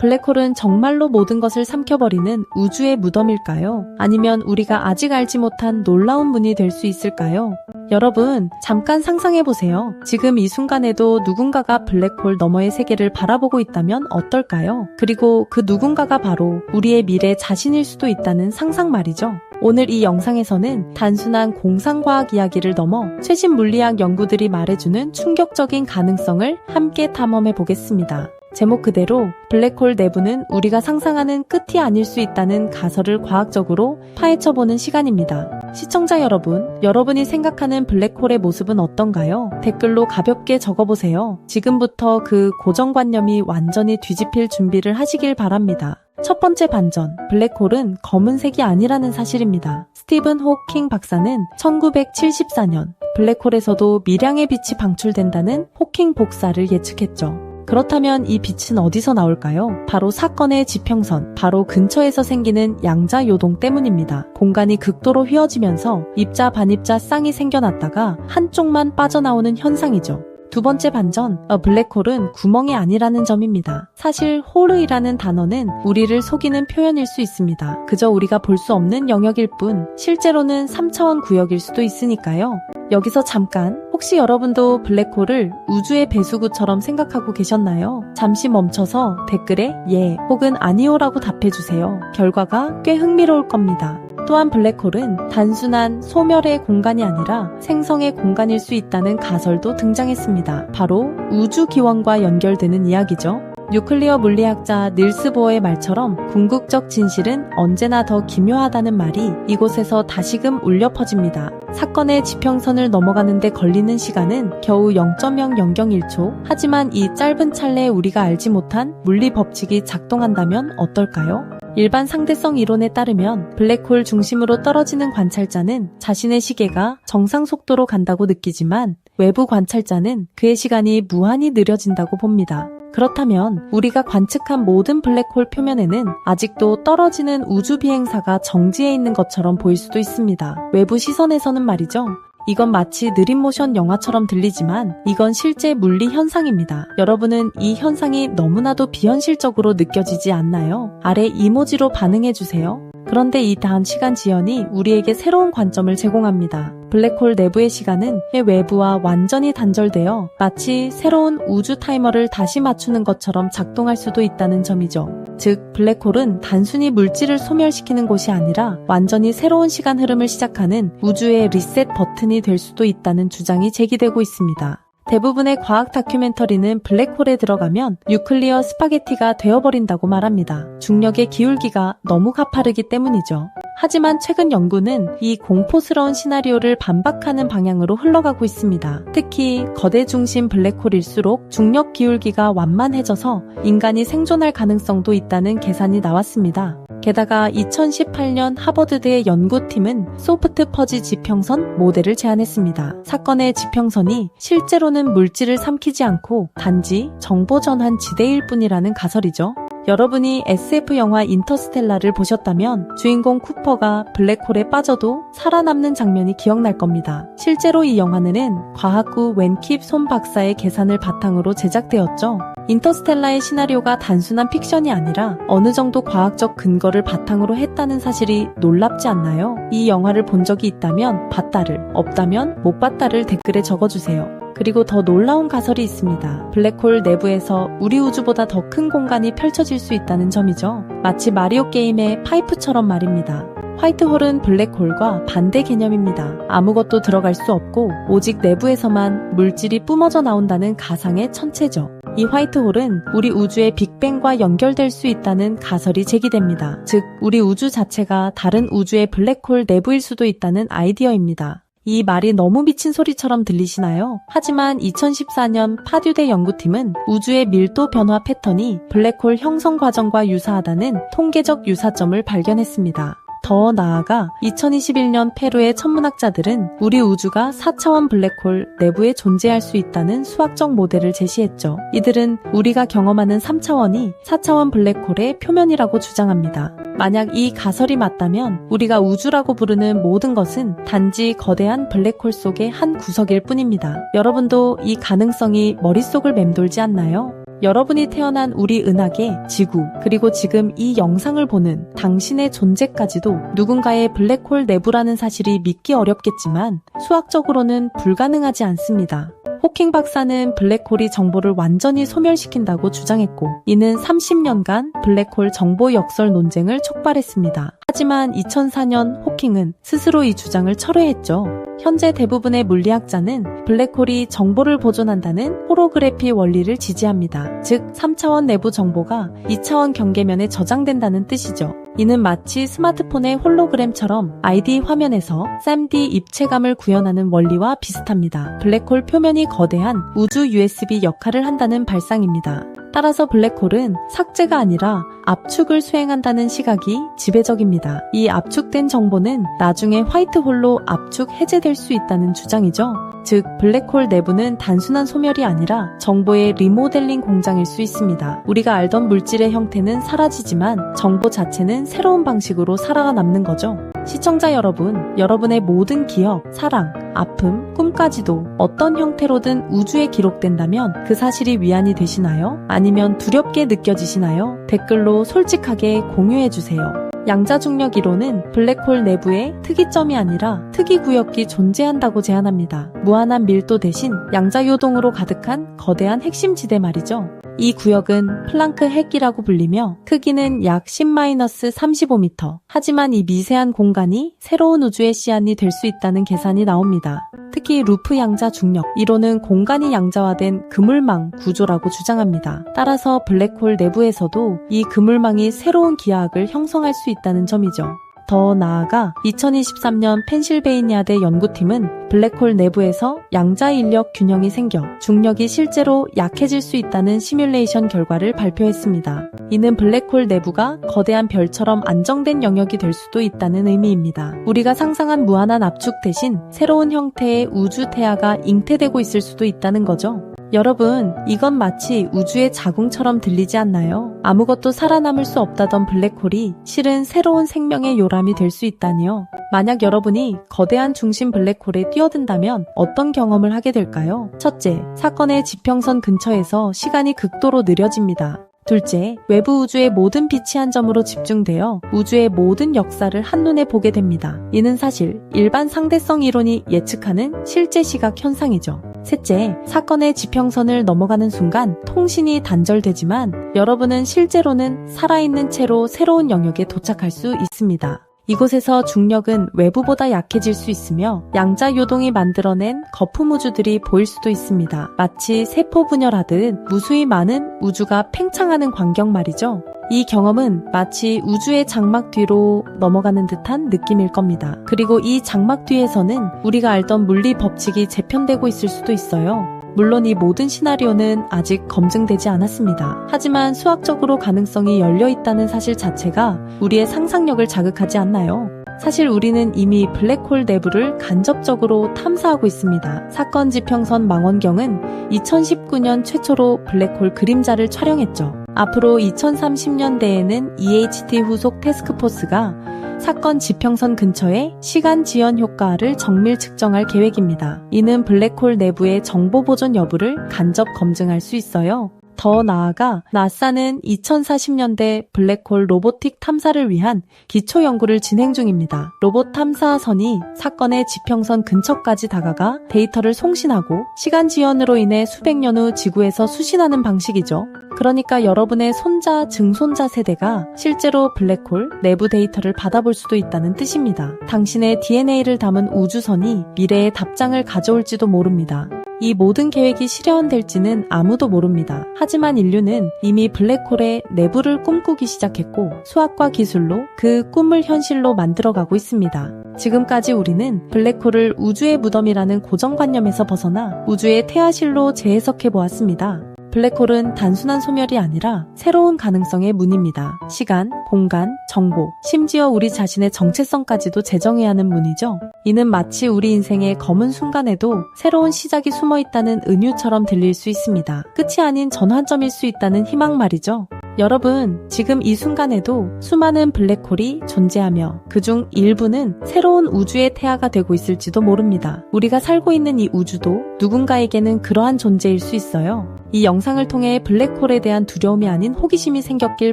블랙홀은 정말로 모든 것을 삼켜버리는 우주의 무덤일까요? 아니면 우리가 아직 알지 못한 놀라운 문이 될 수 있을까요? 여러분, 잠깐 상상해보세요. 지금 이 순간에도 누군가가 블랙홀 너머의 세계를 바라보고 있다면 어떨까요? 그리고 그 누군가가 바로 우리의 미래 자신일 수도 있다는 상상 말이죠. 오늘 이 영상에서는 단순한 공상과학 이야기를 넘어 최신 물리학 연구들이 말해주는 충격적인 가능성을 함께 탐험해 보겠습니다. 제목 그대로 블랙홀 내부는 우리가 상상하는 끝이 아닐 수 있다는 가설을 과학적으로 파헤쳐보는 시간입니다. 시청자 여러분, 여러분이 생각하는 블랙홀의 모습은 어떤가요? 댓글로 가볍게 적어보세요. 지금부터 그 고정관념이 완전히 뒤집힐 준비를 하시길 바랍니다. 첫 번째 반전, 블랙홀은 검은색이 아니라는 사실입니다. 스티븐 호킹 박사는 1974년 블랙홀에서도 미량의 빛이 방출된다는 호킹 복사를 예측했죠. 그렇다면 이 빛은 어디서 나올까요? 바로 사건의 지평선, 바로 근처에서 생기는 양자 요동 때문입니다. 공간이 극도로 휘어지면서 입자 반입자 쌍이 생겨났다가 한쪽만 빠져나오는 현상이죠. 두 번째 반전, 블랙홀은 구멍이 아니라는 점입니다. 사실 홀이라는 단어는 우리를 속이는 표현일 수 있습니다. 그저 우리가 볼 수 없는 영역일 뿐 실제로는 3차원 구역일 수도 있으니까요. 여기서 잠깐, 혹시 여러분도 블랙홀을 우주의 배수구처럼 생각하고 계셨나요? 잠시 멈춰서 댓글에 예 혹은 아니요라고 답해주세요. 결과가 꽤 흥미로울 겁니다. 또한 블랙홀은 단순한 소멸의 공간이 아니라 생성의 공간일 수 있다는 가설도 등장했습니다. 바로 우주기원과 연결되는 이야기죠. 뉴클리어 물리학자 닐스 보어의 말처럼 궁극적 진실은 언제나 더 기묘하다는 말이 이곳에서 다시금 울려 퍼집니다. 사건의 지평선을 넘어가는데 걸리는 시간은 겨우 0.0001초. 하지만 이 짧은 찰나에 우리가 알지 못한 물리 법칙이 작동한다면 어떨까요? 일반 상대성 이론에 따르면 블랙홀 중심으로 떨어지는 관찰자는 자신의 시계가 정상 속도로 간다고 느끼지만 외부 관찰자는 그의 시간이 무한히 느려진다고 봅니다. 그렇다면 우리가 관측한 모든 블랙홀 표면에는 아직도 떨어지는 우주 비행사가 정지해 있는 것처럼 보일 수도 있습니다. 외부 시선에서는 말이죠. 이건 마치 느린 모션 영화처럼 들리지만 이건 실제 물리 현상입니다. 여러분은 이 현상이 너무나도 비현실적으로 느껴지지 않나요? 아래 이모지로 반응해주세요. 그런데 이 다음 시간 지연이 우리에게 새로운 관점을 제공합니다. 블랙홀 내부의 시간은 외부와 완전히 단절되어 마치 새로운 우주 타이머를 다시 맞추는 것처럼 작동할 수도 있다는 점이죠. 즉, 블랙홀은 단순히 물질을 소멸시키는 곳이 아니라 완전히 새로운 시간 흐름을 시작하는 우주의 리셋 버튼이 될 수도 있다는 주장이 제기되고 있습니다. 대부분의 과학 다큐멘터리는 블랙홀에 들어가면 뉴클리어 스파게티가 되어버린다고 말합니다. 중력의 기울기가 너무 가파르기 때문이죠. 하지만 최근 연구는 이 공포스러운 시나리오를 반박하는 방향으로 흘러가고 있습니다. 특히 거대 중심 블랙홀일수록 중력 기울기가 완만해져서 인간이 생존할 가능성도 있다는 계산이 나왔습니다. 게다가 2018년 하버드대의 연구팀은 소프트 퍼지 지평선 모델을 제안했습니다. 사건의 지평선이 실제로는 물질을 삼키지 않고 단지 정보 전환 지대일 뿐이라는 가설이죠. 여러분이 SF 영화 인터스텔라를 보셨다면 주인공 쿠퍼가 블랙홀에 빠져도 살아남는 장면이 기억날 겁니다. 실제로 이 영화는 과학구 웬킵 손 박사의 계산을 바탕으로 제작되었죠. 인터스텔라의 시나리오가 단순한 픽션이 아니라 어느 정도 과학적 근거를 바탕으로 했다는 사실이 놀랍지 않나요? 이 영화를 본 적이 있다면 봤다를, 없다면 못 봤다를 댓글에 적어주세요. 그리고 더 놀라운 가설이 있습니다. 블랙홀 내부에서 우리 우주보다 더 큰 공간이 펼쳐질 수 있다는 점이죠. 마치 마리오 게임의 파이프처럼 말입니다. 화이트홀은 블랙홀과 반대 개념입니다. 아무것도 들어갈 수 없고 오직 내부에서만 물질이 뿜어져 나온다는 가상의 천체죠. 이 화이트홀은 우리 우주의 빅뱅과 연결될 수 있다는 가설이 제기됩니다. 즉, 우리 우주 자체가 다른 우주의 블랙홀 내부일 수도 있다는 아이디어입니다. 이 말이 너무 미친 소리처럼 들리시나요? 하지만 2014년 파듀대 연구팀은 우주의 밀도 변화 패턴이 블랙홀 형성 과정과 유사하다는 통계적 유사점을 발견했습니다. 더 나아가 2021년 페루의 천문학자들은 우리 우주가 4차원 블랙홀 내부에 존재할 수 있다는 수학적 모델을 제시했죠. 이들은 우리가 경험하는 3차원이 4차원 블랙홀의 표면이라고 주장합니다. 만약 이 가설이 맞다면 우리가 우주라고 부르는 모든 것은 단지 거대한 블랙홀 속의 한 구석일 뿐입니다. 여러분도 이 가능성이 머릿속을 맴돌지 않나요? 여러분이 태어난 우리 은하계, 지구, 그리고 지금 이 영상을 보는 당신의 존재까지도 누군가의 블랙홀 내부라는 사실이 믿기 어렵겠지만 수학적으로는 불가능하지 않습니다. 호킹 박사는 블랙홀이 정보를 완전히 소멸시킨다고 주장했고, 이는 30년간 블랙홀 정보 역설 논쟁을 촉발했습니다. 하지만 2004년 호킹은 스스로 이 주장을 철회했죠. 현재 대부분의 물리학자는 블랙홀이 정보를 보존한다는 호로그래피 원리를 지지합니다. 즉, 3차원 내부 정보가 2차원 경계면에 저장된다는 뜻이죠. 이는 마치 스마트폰의 홀로그램처럼 ID 화면에서 SAMD 입체감을 구현하는 원리와 비슷합니다. 블랙홀 표면이 거대한 우주 USB 역할을 한다는 발상입니다. 따라서 블랙홀은 삭제가 아니라 압축을 수행한다는 시각이 지배적입니다. 이 압축된 정보는 나중에 화이트홀로 압축 해제될 수 있다는 주장이죠. 즉, 블랙홀 내부는 단순한 소멸이 아니라 정보의 리모델링 공장일 수 있습니다. 우리가 알던 물질의 형태는 사라지지만 정보 자체는 새로운 방식으로 살아남는 거죠. 시청자 여러분, 여러분의 모든 기억, 사랑, 아픔, 꿈까지도 어떤 형태로든 우주에 기록된다면 그 사실이 위안이 되시나요? 아니면 두렵게 느껴지시나요? 댓글로 솔직하게 공유해주세요. 양자중력 이론은 블랙홀 내부에 특이점이 아니라 특이구역이 존재한다고 제안합니다. 무한한 밀도 대신 양자요동으로 가득한 거대한 핵심 지대 말이죠. 이 구역은 플랑크 핵이라고 불리며 크기는 약 10-35m. 하지만 이 미세한 공간이 새로운 우주의 씨앗이 될 수 있다는 계산이 나옵니다. 특히 루프 양자 중력 이론은 공간이 양자화된 그물망 구조라고 주장합니다. 따라서 블랙홀 내부에서도 이 그물망이 새로운 기하학을 형성할 수 있다는 점이죠. 더 나아가 2023년 펜실베이니아대 연구팀은 블랙홀 내부에서 양자 인력 균형이 생겨 중력이 실제로 약해질 수 있다는 시뮬레이션 결과를 발표했습니다. 이는 블랙홀 내부가 거대한 별처럼 안정된 영역이 될 수도 있다는 의미입니다. 우리가 상상한 무한한 압축 대신 새로운 형태의 우주 태아가 잉태되고 있을 수도 있다는 거죠. 여러분, 이건 마치 우주의 자궁처럼 들리지 않나요? 아무것도 살아남을 수 없다던 블랙홀이 실은 새로운 생명의 요람이 될 수 있다니요. 만약 여러분이 거대한 중심 블랙홀에 뛰어든다면 어떤 경험을 하게 될까요? 첫째, 사건의 지평선 근처에서 시간이 극도로 느려집니다. 둘째, 외부 우주의 모든 빛이 한 점으로 집중되어 우주의 모든 역사를 한눈에 보게 됩니다. 이는 사실 일반 상대성 이론이 예측하는 실제 시각 현상이죠. 셋째, 사건의 지평선을 넘어가는 순간 통신이 단절되지만 여러분은 실제로는 살아있는 채로 새로운 영역에 도착할 수 있습니다. 이곳에서 중력은 외부보다 약해질 수 있으며 양자 요동이 만들어낸 거품 우주들이 보일 수도 있습니다. 마치 세포 분열하듯 무수히 많은 우주가 팽창하는 광경 말이죠. 이 경험은 마치 우주의 장막 뒤로 넘어가는 듯한 느낌일 겁니다. 그리고 이 장막 뒤에서는 우리가 알던 물리 법칙이 재편되고 있을 수도 있어요. 물론 이 모든 시나리오는 아직 검증되지 않았습니다. 하지만 수학적으로 가능성이 열려있다는 사실 자체가 우리의 상상력을 자극하지 않나요? 사실 우리는 이미 블랙홀 내부를 간접적으로 탐사하고 있습니다. 사건 지평선 망원경은 2019년 최초로 블랙홀 그림자를 촬영했죠. 앞으로 2030년대에는 EHT 후속 태스크포스가 사건 지평선 근처의 시간 지연 효과를 정밀 측정할 계획입니다. 이는 블랙홀 내부의 정보 보존 여부를 간접 검증할 수 있어요. 더 나아가 나사는 2040년대 블랙홀 로보틱 탐사를 위한 기초 연구를 진행 중입니다. 로봇 탐사선이 사건의 지평선 근처까지 다가가 데이터를 송신하고 시간 지연으로 인해 수백 년 후 지구에서 수신하는 방식이죠. 그러니까 여러분의 손자, 증손자 세대가 실제로 블랙홀 내부 데이터를 받아볼 수도 있다는 뜻입니다. 당신의 DNA를 담은 우주선이 미래의 답장을 가져올지도 모릅니다. 이 모든 계획이 실현될지는 아무도 모릅니다. 하지만 인류는 이미 블랙홀의 내부를 꿈꾸기 시작했고 수학과 기술로 그 꿈을 현실로 만들어가고 있습니다. 지금까지 우리는 블랙홀을 우주의 무덤이라는 고정관념에서 벗어나 우주의 태아실로 재해석해보았습니다. 블랙홀은 단순한 소멸이 아니라 새로운 가능성의 문입니다. 시간, 공간, 정보, 심지어 우리 자신의 정체성까지도 재정해야 하는 문이죠. 이는 마치 우리 인생의 검은 순간에도 새로운 시작이 숨어있다는 은유처럼 들릴 수 있습니다. 끝이 아닌 전환점일 수 있다는 희망 말이죠. 여러분, 지금 이 순간에도 수많은 블랙홀이 존재하며 그중 일부는 새로운 우주의 태아가 되고 있을지도 모릅니다. 우리가 살고 있는 이 우주도 누군가에게는 그러한 존재일 수 있어요. 이 영상을 통해 블랙홀에 대한 두려움이 아닌 호기심이 생겼길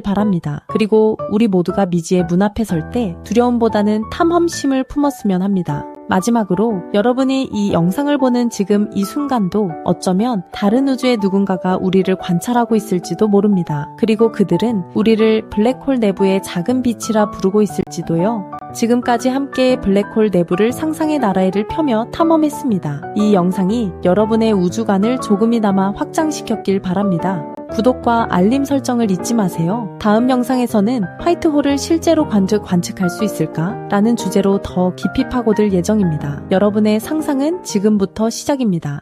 바랍니다. 그리고 우리 모두가 미지의 문 앞에 설 때 두려움보다는 탐험심을 품었으면 합니다. 마지막으로 여러분이 이 영상을 보는 지금 이 순간도 어쩌면 다른 우주의 누군가가 우리를 관찰하고 있을지도 모릅니다. 그리고 그들은 우리를 블랙홀 내부의 작은 빛이라 부르고 있을지도요. 지금까지 함께 블랙홀 내부를 상상의 나라에를 펴며 탐험했습니다. 이 영상이 여러분의 우주관을 조금이나마 확장시켰길 바랍니다. 구독과 알림 설정을 잊지 마세요. 다음 영상에서는 화이트홀을 실제로 관측할 수 있을까? 라는 주제로 더 깊이 파고들 예정입니다. 여러분의 상상은 지금부터 시작입니다.